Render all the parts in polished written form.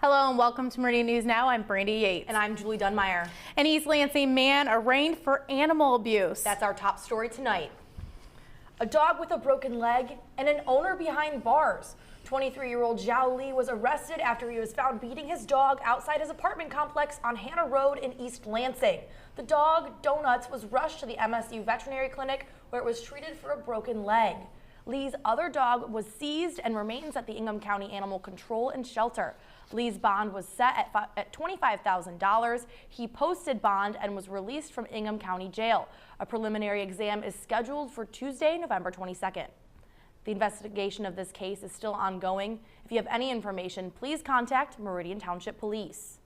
Hello and welcome to Meridian News Now. I'm Brandie Yates. And I'm Julie Dunmire. An East Lansing man arraigned for animal abuse. That's our top story tonight. A dog with a broken leg and an owner behind bars. 23-year-old Zhao Li was arrested after he was found beating his dog outside his apartment complex on Hannah Road in East Lansing. The dog, Donuts, was rushed to the MSU veterinary clinic where it was treated for a broken leg. Lee's other dog was seized and remains at the Ingham County Animal Control and Shelter. Lee's bond was set at $25,000. He posted bond and was released from Ingham County Jail. A preliminary exam is scheduled for Tuesday, November 22nd. The investigation of this case is still ongoing. If you have any information, please contact Meridian Township Police.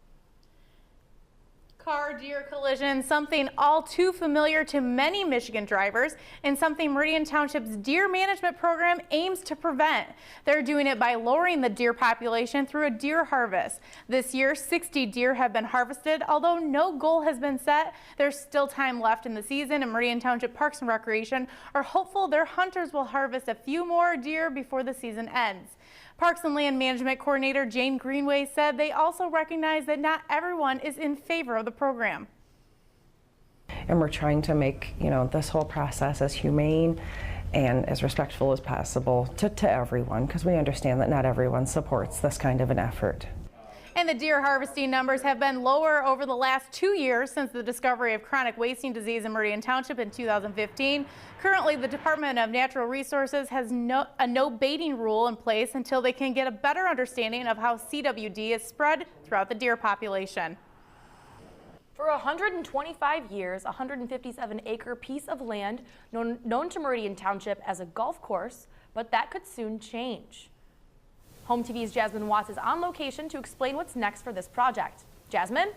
Car deer collision, something all too familiar to many Michigan drivers and something Meridian Township's deer management program aims to prevent. They're doing it by lowering the deer population through a deer harvest. This year, 60 deer have been harvested. Although no goal has been set, there's still time left in the season, and Meridian Township Parks and Recreation are hopeful their hunters will harvest a few more deer before the season ends. Parks and Land Management Coordinator Jane Greenway said they also recognize that not everyone is in favor of the program. And we're trying to make, this whole process as humane and as respectful as possible to everyone, because we understand that not everyone supports this kind of an effort. And the deer harvesting numbers have been lower over the last 2 years since the discovery of chronic wasting disease in Meridian Township in 2015. Currently, the Department of Natural Resources has a no baiting rule in place until they can get a better understanding of how CWD is spread throughout the deer population. For 125 years, a 157-acre piece of land known to Meridian Township as a golf course, but that could soon change. HOMTV's Jasmine Watts is on location to explain what's next for this project. Jasmine?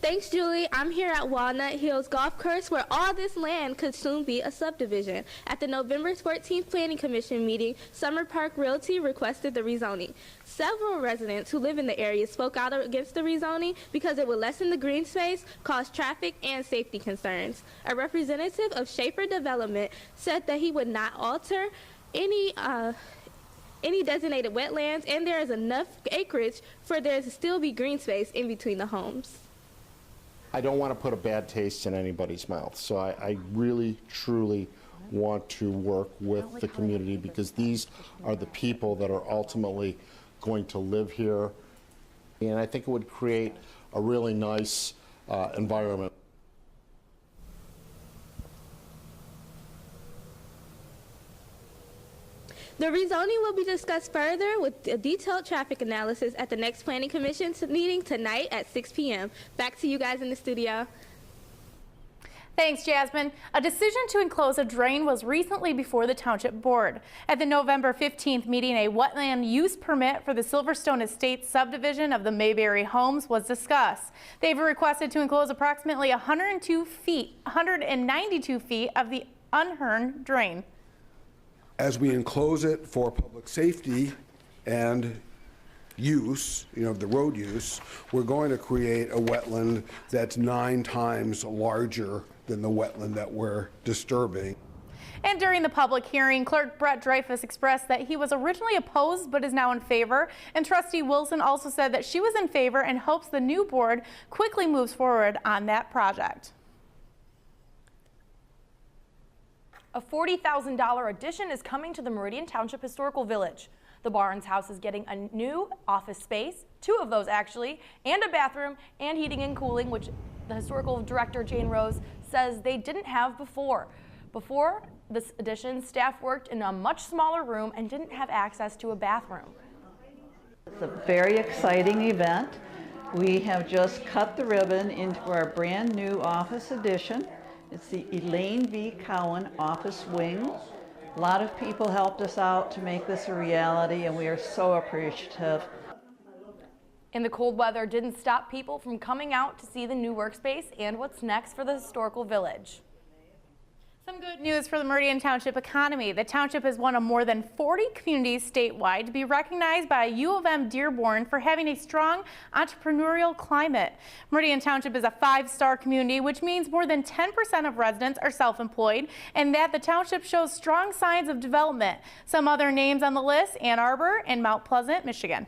Thanks, Julie. I'm here at Walnut Hills Golf Course, where all this land could soon be a subdivision. At the November 14th Planning Commission meeting, Summer Park Realty requested the rezoning. Several residents who live in the area spoke out against the rezoning because it would lessen the green space, cause traffic, and safety concerns. A representative of Schaefer Development said that he would not alter any designated wetlands, and there is enough acreage for there to still be green space in between the homes. I don't want to put a bad taste in anybody's mouth, so I really, truly want to work with the community, because these are the people that are ultimately going to live here, and I think it would create a really nice environment. The rezoning will be discussed further with a detailed traffic analysis at the next Planning Commission meeting tonight at 6 p.m. Back to you guys in the studio. Thanks, Jasmine. A decision to enclose a drain was recently before the Township Board. At the November 15th meeting, a wetland use permit for the Silverstone Estates subdivision of the Mayberry homes was discussed. They've requested to enclose approximately 192 feet of the unhurned drain. As we enclose it for public safety and use, the road use, we're going to create a wetland that's 9 times larger than the wetland that we're disturbing. And during the public hearing, Clerk Brett Dreyfus expressed that he was originally opposed but is now in favor. And Trustee Wilson also said that she was in favor and hopes the new board quickly moves forward on that project. A $40,000 addition is coming to the Meridian Township Historical Village. The Barnes house is getting a new office space, 2 of those actually, and a bathroom and heating and cooling, which the historical director Jane Rose says they didn't have before. Before this addition, staff worked in a much smaller room and didn't have access to a bathroom. It's a very exciting event. We have just cut the ribbon into our brand new office addition. It's the Elaine V. Cowan office wing. A lot of people helped us out to make this a reality, and we are so appreciative. And the cold weather didn't stop people from coming out to see the new workspace and what's next for the historical village. Some Some good news for the Meridian Township economy. The township is one of more than 40 communities statewide to be recognized by U of M Dearborn for having a strong entrepreneurial climate. Meridian Township is a 5-star community, which means more than 10% of residents are self-employed and that the township shows strong signs of development. Some other names on the list: Ann Arbor and Mount Pleasant, Michigan.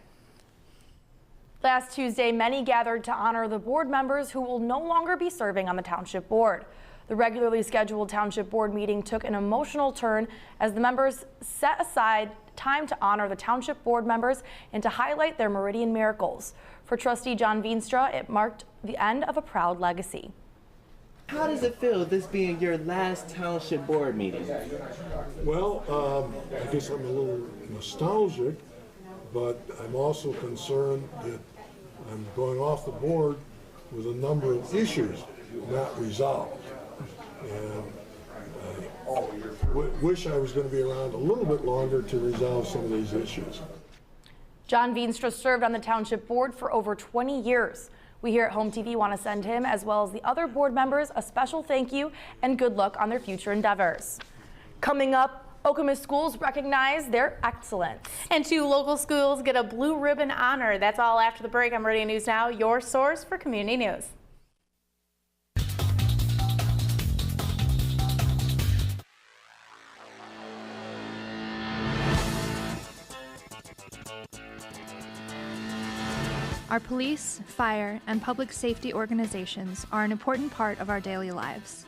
Last Tuesday, many gathered to honor the board members who will no longer be serving on the township board. The regularly scheduled township board meeting took an emotional turn as the members set aside time to honor the township board members and to highlight their Meridian miracles. For trustee John Veenstra, it marked the end of a proud legacy. How does it feel, this being your last township board meeting? Well, I guess I'm a little nostalgic, but I'm also concerned that I'm going off the board with a number of issues not resolved. And I wish I was going to be around a little bit longer to resolve some of these issues. John Veenstra served on the township board for over 20 years. We here at HOMTV want to send him, as well as the other board members, a special thank you and good luck on their future endeavors. Coming up, Okemos schools recognize their excellence. And 2 local schools get a blue ribbon honor. That's all after the break on Meridian News Now, your source for community news. Our police, fire, and public safety organizations are an important part of our daily lives.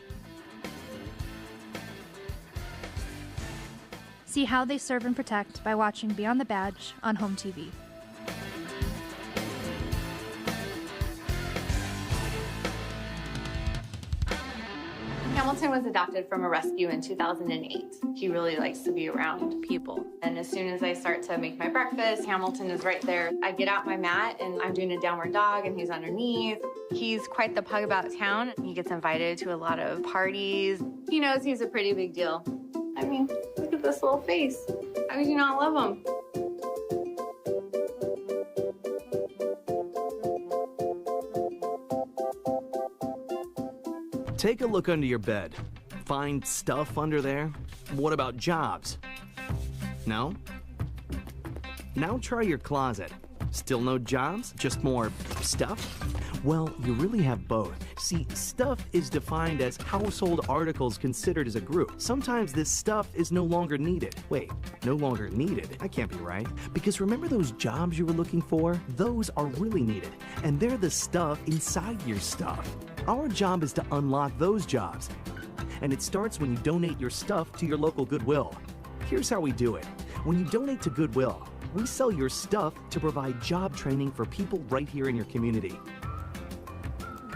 See how they serve and protect by watching Beyond the Badge on HOMTV. Hamilton was adopted from a rescue in 2008. He really likes to be around people. And as soon as I start to make my breakfast, Hamilton is right there. I get out my mat and I'm doing a downward dog and he's underneath. He's quite the pug about town. He gets invited to a lot of parties. He knows he's a pretty big deal. I mean, look at this little face. How could you not love him? Take a look under your bed. Find stuff under there? What about jobs? No? Now try your closet. Still no jobs? Just more stuff? Well, you really have both. See, stuff is defined as household articles considered as a group. Sometimes this stuff is no longer needed. Wait, no longer needed? That can't be right. Because remember those jobs you were looking for? Those are really needed. And they're the stuff inside your stuff. Our job is to unlock those jobs. And it starts when you donate your stuff to your local Goodwill. Here's how we do it. When you donate to Goodwill, we sell your stuff to provide job training for people right here in your community.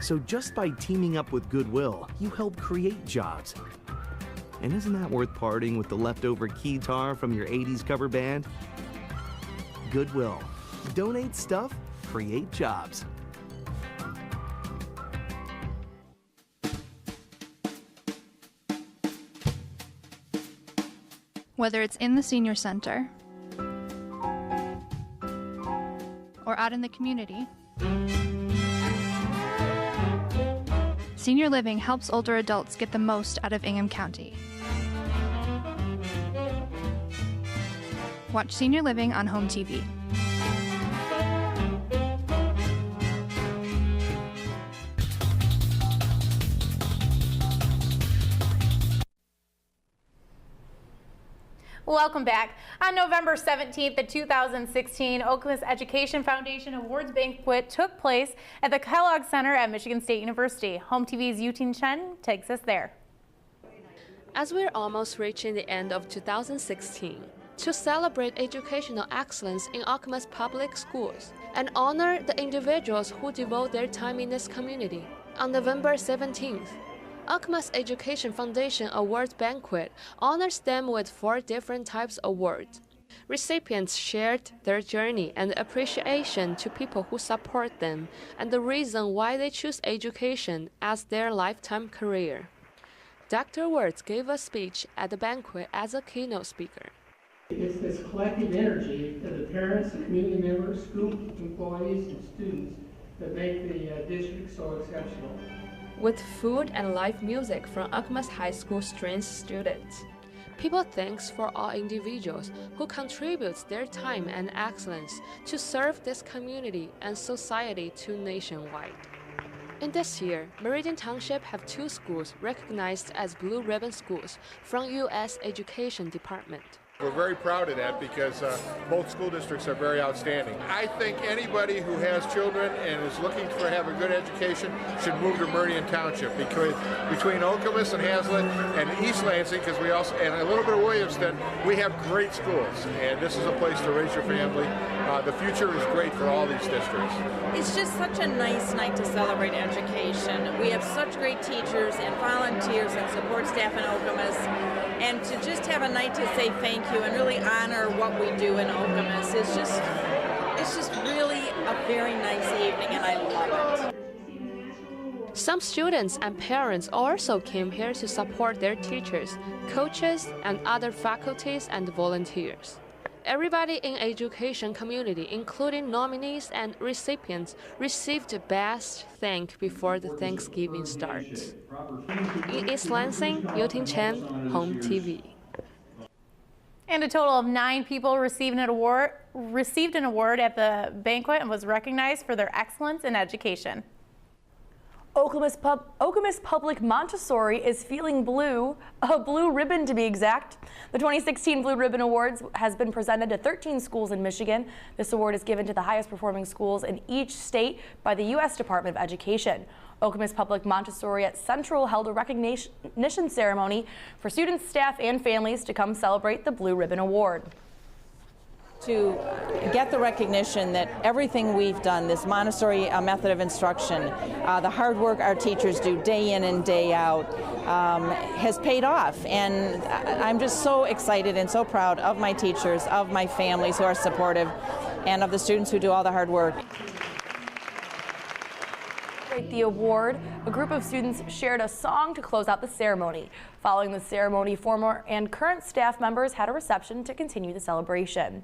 So just by teaming up with Goodwill, you help create jobs. And isn't that worth parting with the leftover keytar from your 80s cover band? Goodwill. Donate stuff, create jobs. Whether it's in the senior center or out in the community, senior living helps older adults get the most out of Ingham County. Watch Senior Living on HOMTV. Welcome back. On November 17th, the 2016 Okemos Education Foundation Awards Banquet took place at the Kellogg Center at Michigan State University. HOMTV's Yutin Chen takes us there. As we're almost reaching the end of 2016, to celebrate educational excellence in Okemos public schools and honor the individuals who devote their time in this community, on November 17th, Okemos Education Foundation Awards Banquet honors them with 4 different types of awards. Recipients shared their journey and appreciation to people who support them and the reason why they choose education as their lifetime career. Dr. Wirtz gave a speech at the banquet as a keynote speaker. It's this collective energy of the parents, the community members, school employees, and students that make the district so exceptional. with food and live music from Okemos High School Strength students. People thanks for all individuals who contribute their time and excellence to serve this community and society to nationwide. In this year, Meridian Township have 2 schools recognized as Blue Ribbon Schools from U.S. Education Department. We're very proud of that because both school districts are very outstanding. I think anybody who has children and is looking to have a good education should move to Meridian Township because between Okemos and Hazlet and East Lansing, because we also, and a little bit of Williamston, we have great schools, and this is a place to raise your family. The future is great for all these districts. It's just such a nice night to celebrate education. We have such great teachers and volunteers and support staff in Okemos, and to just have a night to say thank you and really honor what we do in Okemos is just really a very nice evening, and I love it. Some students and parents also came here to support their teachers, coaches, and other faculties and volunteers. Everybody in education community, including nominees and recipients, received a best thank before the Thanksgiving starts. In East Lansing, Yoting Chen, HOMTV. And a total of 9 people received an award at the banquet and was recognized for their excellence in education. Okemos Public Montessori is feeling blue, a blue ribbon to be exact. The 2016 Blue Ribbon Awards has been presented to 13 schools in Michigan. This award is given to the highest performing schools in each state by the U.S. Department of Education. Okemos Public Montessori at Central held a recognition ceremony for students, staff, and families to come celebrate the Blue Ribbon Award. To get the recognition that everything we've done, this Montessori method of instruction, the hard work our teachers do day in and day out, has paid off. And I'm just so excited and so proud of my teachers, of my families who are supportive, and of the students who do all the hard work. The award, a group of students shared a song to close out the ceremony. Following the ceremony, former and current staff members had a reception to continue the celebration.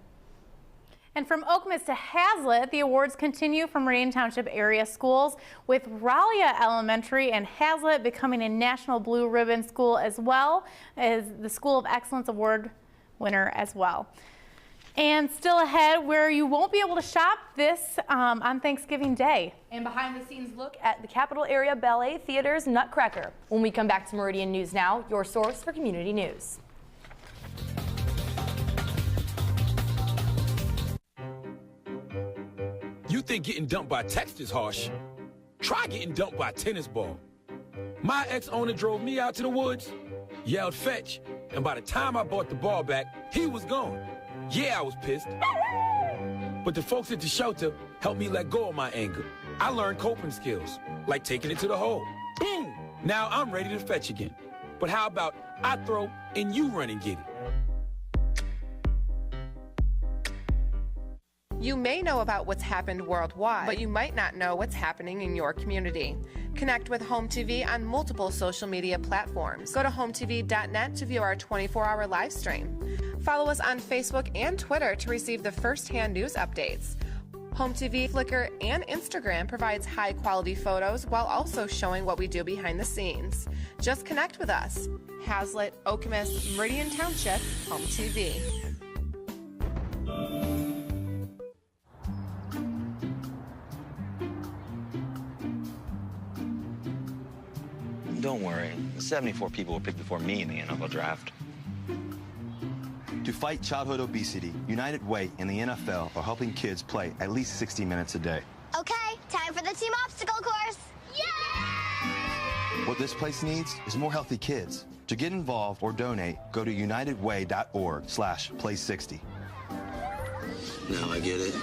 And from Okemos to Hazlet, the awards continue from Meridian Township area schools, with Raleigh Elementary and Hazlet becoming a National Blue Ribbon School, as well as the School of Excellence Award winner as well. And still ahead, where you won't be able to shop this on Thanksgiving Day. And behind the scenes look at the Capital Area Ballet Theater's Nutcracker. When we come back to Meridian News Now, your source for community news. You think getting dumped by text is harsh? Try getting dumped by a tennis ball. My ex-owner drove me out to the woods, yelled fetch, and by the time I bought the ball back, he was gone. Yeah, I was pissed. But the folks at the shelter helped me let go of my anger. I learned coping skills, like taking it to the hole. Boom! Now I'm ready to fetch again. But how about I throw and you run and get it? You may know about what's happened worldwide, but you might not know what's happening in your community. Connect with HOMTV on multiple social media platforms. Go to HOMTV.net to view our 24-hour live stream. Follow us on Facebook and Twitter to receive the first-hand news updates. HOMTV, Flickr, and Instagram provides high-quality photos while also showing what we do behind the scenes. Just connect with us. Hazlet, Okemos, Meridian Township, HOMTV. Don't worry, 74 people were picked before me in the NFL draft. To fight childhood obesity, United Way and the NFL are helping kids play at least 60 minutes a day. Okay, time for the team obstacle course. Yay! What this place needs is more healthy kids. To get involved or donate, go to unitedway.org/play60. Now I get it.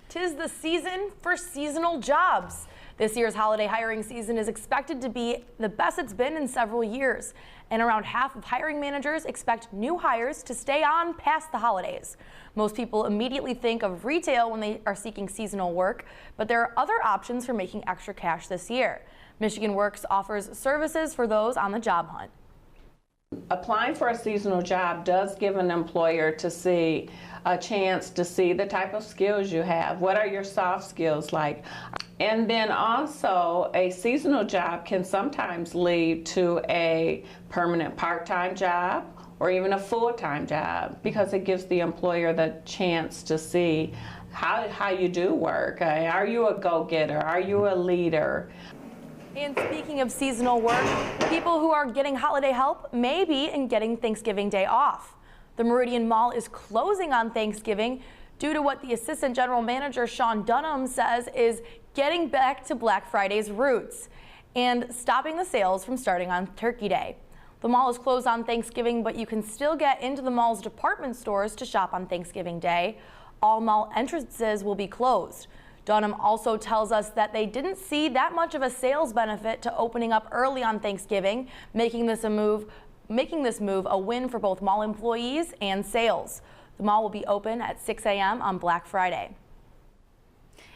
'Tis the season for seasonal jobs. This year's holiday hiring season is expected to be the best it's been in several years. And around half of hiring managers expect new hires to stay on past the holidays. Most people immediately think of retail when they are seeking seasonal work, but there are other options for making extra cash this year. Michigan Works offers services for those on the job hunt. Applying for a seasonal job does give an employer to see a chance to see the type of skills you have. What are your soft skills like? And then also a seasonal job can sometimes lead to a permanent part-time job or even a full-time job because it gives the employer the chance to see how you do work. Are you a go-getter? Are you a leader? And speaking of seasonal work, people who are getting holiday help may be in getting Thanksgiving Day off. The Meridian Mall is closing on Thanksgiving due to what the Assistant General Manager Sean Dunham says is getting back to Black Friday's roots and stopping the sales from starting on Turkey Day. The mall is closed on Thanksgiving, but you can still get into the mall's department stores to shop on Thanksgiving Day. All mall entrances will be closed. Dunham also tells us that they didn't see that much of a sales benefit to opening up early on Thanksgiving, making this move a win for both mall employees and sales. The mall will be open at 6 a.m. on Black Friday.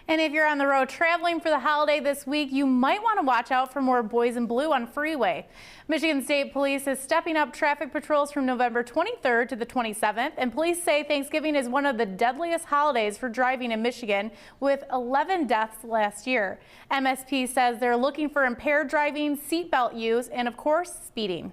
And if you're on the road traveling for the holiday this week, you might want to watch out for more boys in blue on Freeway. Michigan State Police is stepping up traffic patrols from November 23rd to the 27th, and police say Thanksgiving is one of the deadliest holidays for driving in Michigan, with 11 deaths last year. MSP says they're looking for impaired driving, seatbelt use, and of course, speeding.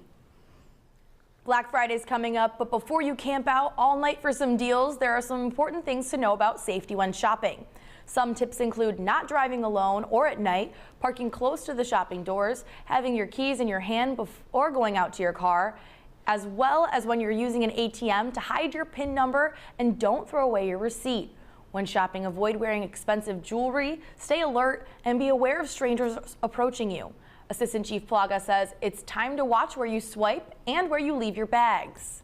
Black Friday's coming up, but before you camp out all night for some deals, there are some important things to know about safety when shopping. Some tips include not driving alone or at night, parking close to the shopping doors, having your keys in your hand before going out to your car, as well as when you're using an ATM to hide your PIN number and don't throw away your receipt. When shopping, avoid wearing expensive jewelry, stay alert, and be aware of strangers approaching you. Assistant Chief Plaga says it's time to watch where you swipe and where you leave your bags.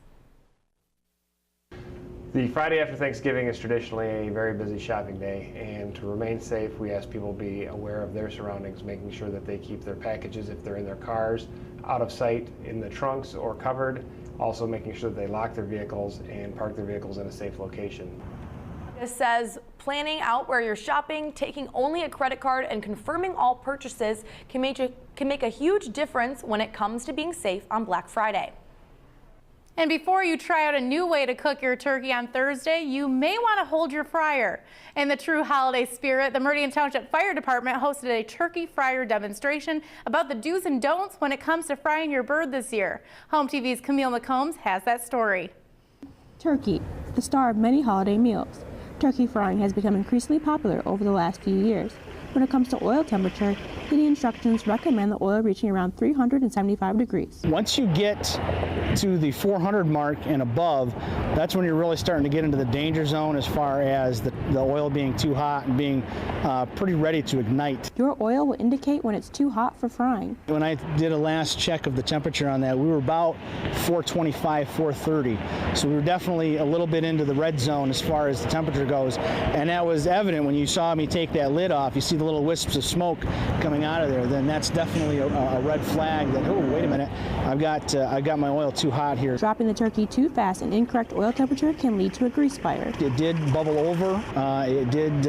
The Friday after Thanksgiving is traditionally a very busy shopping day, and to remain safe, we ask people to be aware of their surroundings, making sure that they keep their packages, if they're in their cars, out of sight in the trunks or covered. Also making sure that they lock their vehicles and park their vehicles in a safe location. It says planning out where you're shopping, taking only a credit card, and confirming all purchases can make a huge difference when it comes to being safe on Black Friday. And before you try out a new way to cook your turkey on Thursday, you may want to hold your fryer. In the true holiday spirit, the Meridian Township Fire Department hosted a turkey fryer demonstration about the do's and don'ts when it comes to frying your bird this year. Home TV's Camille McCombs has that story. Turkey, the star of many holiday meals. Turkey frying has become increasingly popular over the last few years. When it comes to oil temperature, the instructions recommend the oil reaching around 375 degrees. Once you get to the 400 mark and above, that's when you're really starting to get into the danger zone as far as the oil being too hot and being pretty ready to ignite. Your oil will indicate when it's too hot for frying. When I did a last check of the temperature on that, we were about 425, 430. So we were definitely a little bit into the red zone as far as the temperature goes. And that was evident when you saw me take that lid off. You see the little wisps of smoke coming out of there, then that's definitely a red flag that, oh, wait a minute, I've got my oil too hot here. Dropping the turkey too fast and incorrect oil temperature can lead to a grease fire. It did bubble over, it did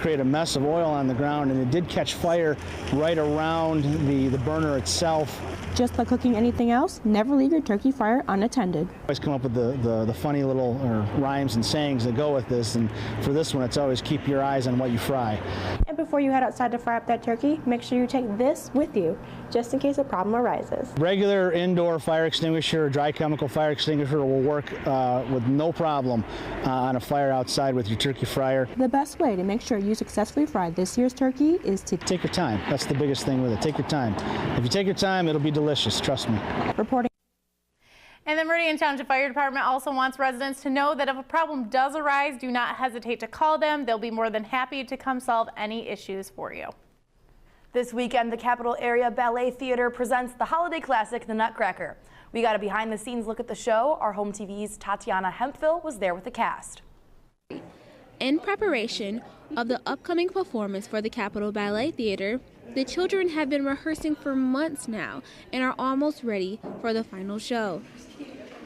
create a mess of oil on the ground, and it did catch fire right around the burner itself. Just like cooking anything else, never leave your turkey fryer unattended. I always come up with the funny little rhymes and sayings that go with this, and for this one it's always keep your eyes on what you fry. And before you head outside to fry up that turkey, make sure you take this with you, just in case a problem arises. Regular indoor fire extinguisher or dry chemical fire extinguisher will work with no problem on a fire outside with your turkey fryer. The best way to make sure you successfully fry this year's turkey is to take your time. That's the biggest thing with it. Take your time. If you take your time, it'll be delicious, trust me. Reporting. And the Meridian Township Fire Department also wants residents to know that if a problem does arise, do not hesitate to call them. They'll be more than happy to come solve any issues for you. This weekend, the Capital Area Ballet Theater presents the holiday classic, The Nutcracker. We got a behind-the-scenes look at the show. Our Home TV's Tatiana Hemphill was there with the cast. In preparation of the upcoming performance for the Capitol Ballet Theater, the children have been rehearsing for months now and are almost ready for the final show.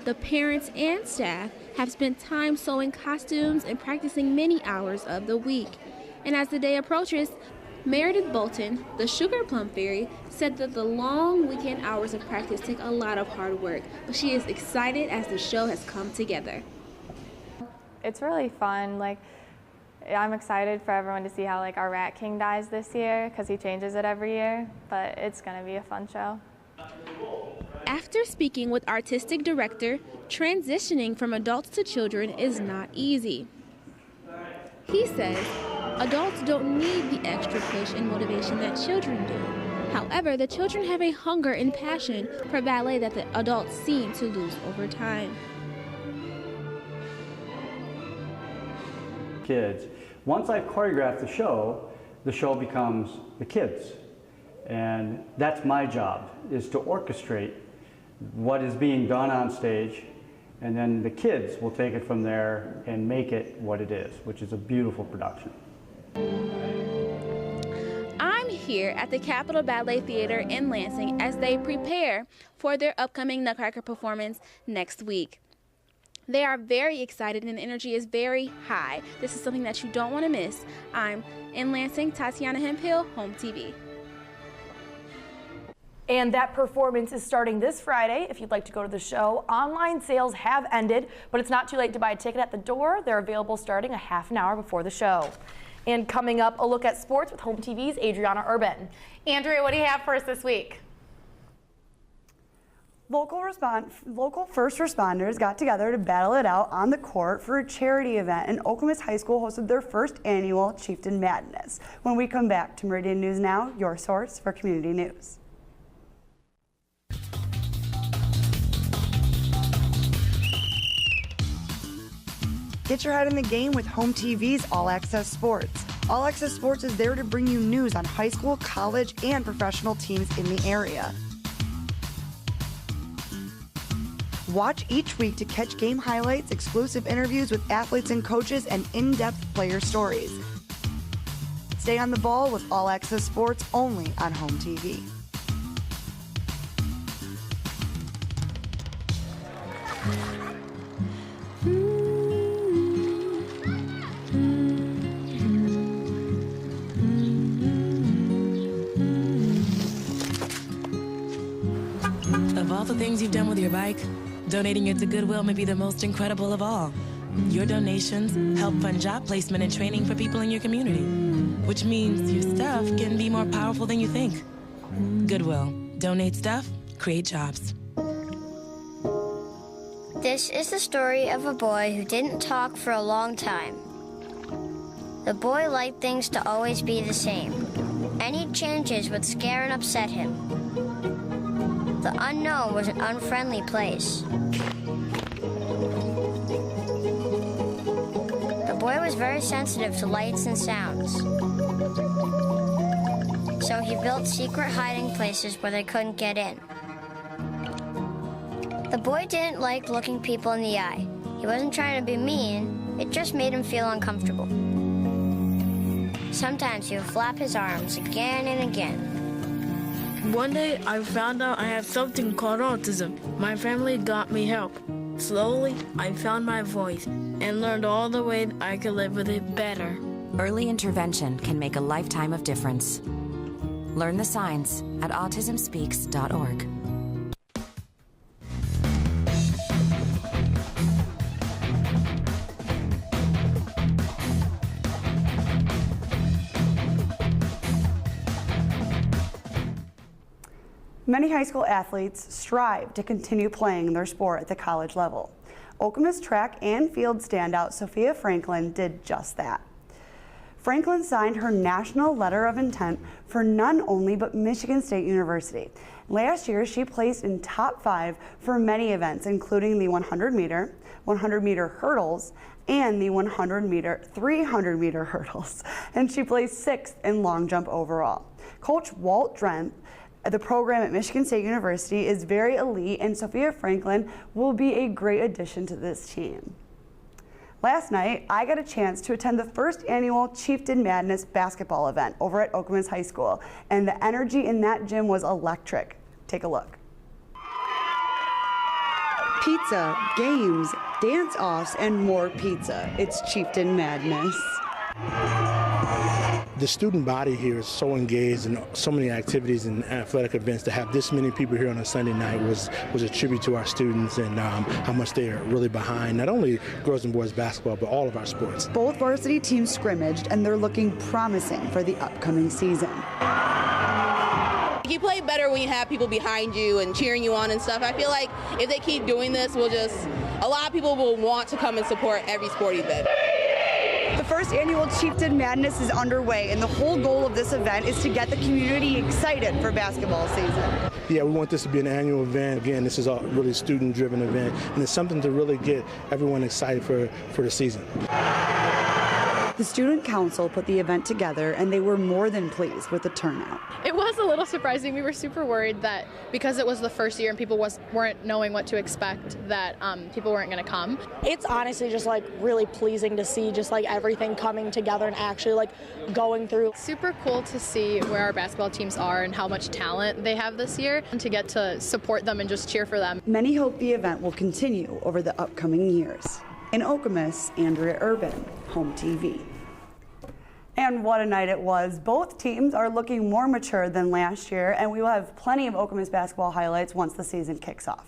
The parents and staff have spent time sewing costumes and practicing many hours of the week. And as the day approaches, Meredith Bolton, the Sugar Plum Fairy, said that the long weekend hours of practice take a lot of hard work, but she is excited as the show has come together. It's really fun. I'm excited for everyone to see how our Rat King dies this year because he changes it every year, but it's going to be a fun show. After speaking with artistic director, transitioning from adults to children is not easy. He says adults don't need the extra push and motivation that children do. However, the children have a hunger and passion for ballet that the adults seem to lose over time. Kids. Once I've choreographed the show becomes the kids. And that's my job, is to orchestrate what is being done on stage, and then the kids will take it from there and make it what it is, which is a beautiful production. I'm here at the Capitol Ballet Theater in Lansing as they prepare for their upcoming Nutcracker performance next week. They are very excited and the energy is very high. This is something that you don't want to miss. I'm in Lansing, Tatiana Hemphill, HOMTV. And that performance is starting this Friday. If you'd like to go to the show, online sales have ended, but it's not too late to buy a ticket at the door. They're available starting a half an hour before the show. And coming up, a look at sports with HOMTV's Adriana Urban. Andrea, what do you have for us this week? Local first responders got together to battle it out on the court for a charity event, and Okemos High School hosted their first annual Chieftain Madness. When we come back to Meridian News Now, your source for community news. Get your head in the game with HOMTV's All Access Sports. All Access Sports is there to bring you news on high school, college, and professional teams in the area. Watch each week to catch game highlights, exclusive interviews with athletes and coaches, and in-depth player stories. Stay on the ball with All Access Sports only on HOMTV. Of all the things you've done with your bike, donating it to Goodwill may be the most incredible of all. Your donations help fund job placement and training for people in your community, which means your stuff can be more powerful than you think. Goodwill. Donate stuff, create jobs. This is the story of a boy who didn't talk for a long time. The boy liked things to always be the same. Any changes would scare and upset him. The unknown was an unfriendly place. The boy was very sensitive to lights and sounds. So he built secret hiding places where they couldn't get in. The boy didn't like looking people in the eye. He wasn't trying to be mean, it just made him feel uncomfortable. Sometimes he would flap his arms again and again. One day, I found out I have something called autism. My family got me help. Slowly, I found my voice and learned all the ways I could live with it better. Early intervention can make a lifetime of difference. Learn the signs at autismspeaks.org. Many high school athletes strive to continue playing their sport at the college level. Okemos track and field standout Sophia Franklin did just that. Franklin signed her national letter of intent for none only but Michigan State University. Last year, she placed in top 5 for many events, including the 100-meter, 100-meter hurdles, and the 100-meter, 300-meter hurdles, and she placed 6th in long jump overall. Coach Walt Drenth, the program at Michigan State University, is very elite, and Sophia Franklin will be a great addition to this team. Last night, I got a chance to attend the first annual Chieftain Madness basketball event over at Okemos High School, and the energy in that gym was electric. Take a look. Pizza, games, dance-offs, and more pizza. It's Chieftain Madness. The student body here is so engaged in so many activities and athletic events. To have this many people here on a Sunday night was a tribute to our students and how much they are really behind not only girls and boys basketball, but all of our sports. Both varsity teams scrimmaged, and they're looking promising for the upcoming season. You play better when you have people behind you and cheering you on and stuff. I feel like if they keep doing this, a lot of people will want to come and support every sport event. The first annual Chieftain Madness is underway, and the whole goal of this event is to get the community excited for basketball season. Yeah, we want this to be an annual event. Again, this is a really student-driven event, and it's something to really get everyone excited for the season. The student council put the event together, and they were more than pleased with the turnout. It was a little surprising. We were super worried that because it was the first year and people weren't knowing what to expect, that people weren't going to come. It's honestly just like really pleasing to see just like everything coming together and actually like going through. Super cool to see where our basketball teams are and how much talent they have this year, and to get to support them and just cheer for them. Many hope the event will continue over the upcoming years. In Okemos, Andrea Urban, HOMTV. And what a night it was. Both teams are looking more mature than last year, and we will have plenty of Okemos basketball highlights once the season kicks off.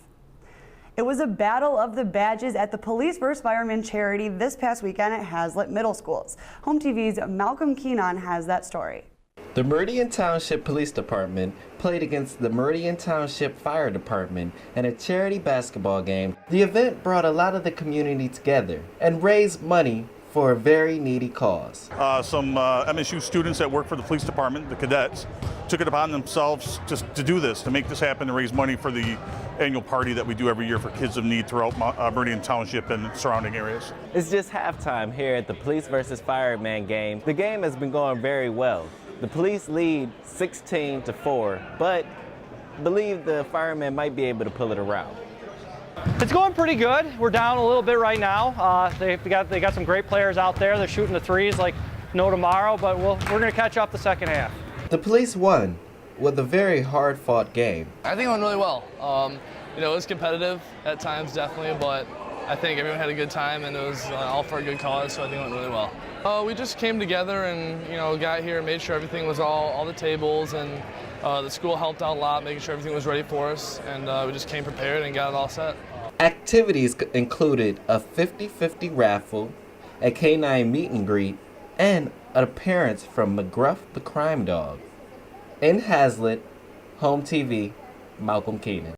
It was a battle of the badges at the Police vs. Firemen charity this past weekend at Hazlitt Middle Schools. HOMTV's Malcolm Keenan has that story. The Meridian Township Police Department played against the Meridian Township Fire Department in a charity basketball game. The event brought a lot of the community together and raised money for a very needy cause. Some MSU students that work for the police department, the cadets, took it upon themselves just to do this, to make this happen, to raise money for the annual party that we do every year for kids of need throughout Meridian Township and surrounding areas. It's just halftime here at the Police vs. Fireman game. The game has been going very well. The police lead 16-4, but believe the firemen might be able to pull it around. It's going pretty good. We're down a little bit right now. They got some great players out there. They're shooting the threes like no tomorrow, but we're going to catch up the second half. The police won with a very hard-fought game. I think it went really well. It was competitive at times, definitely, but I think everyone had a good time, and it was all for a good cause, so I think it went really well. We just came together and got here and made sure everything was all the tables, and the school helped out a lot, making sure everything was ready for us, and we just came prepared and got it all set. Activities included a 50-50 raffle, a canine meet and greet, and an appearance from McGruff the Crime Dog. In Hazlitt, HOMTV, Malcolm Keenan.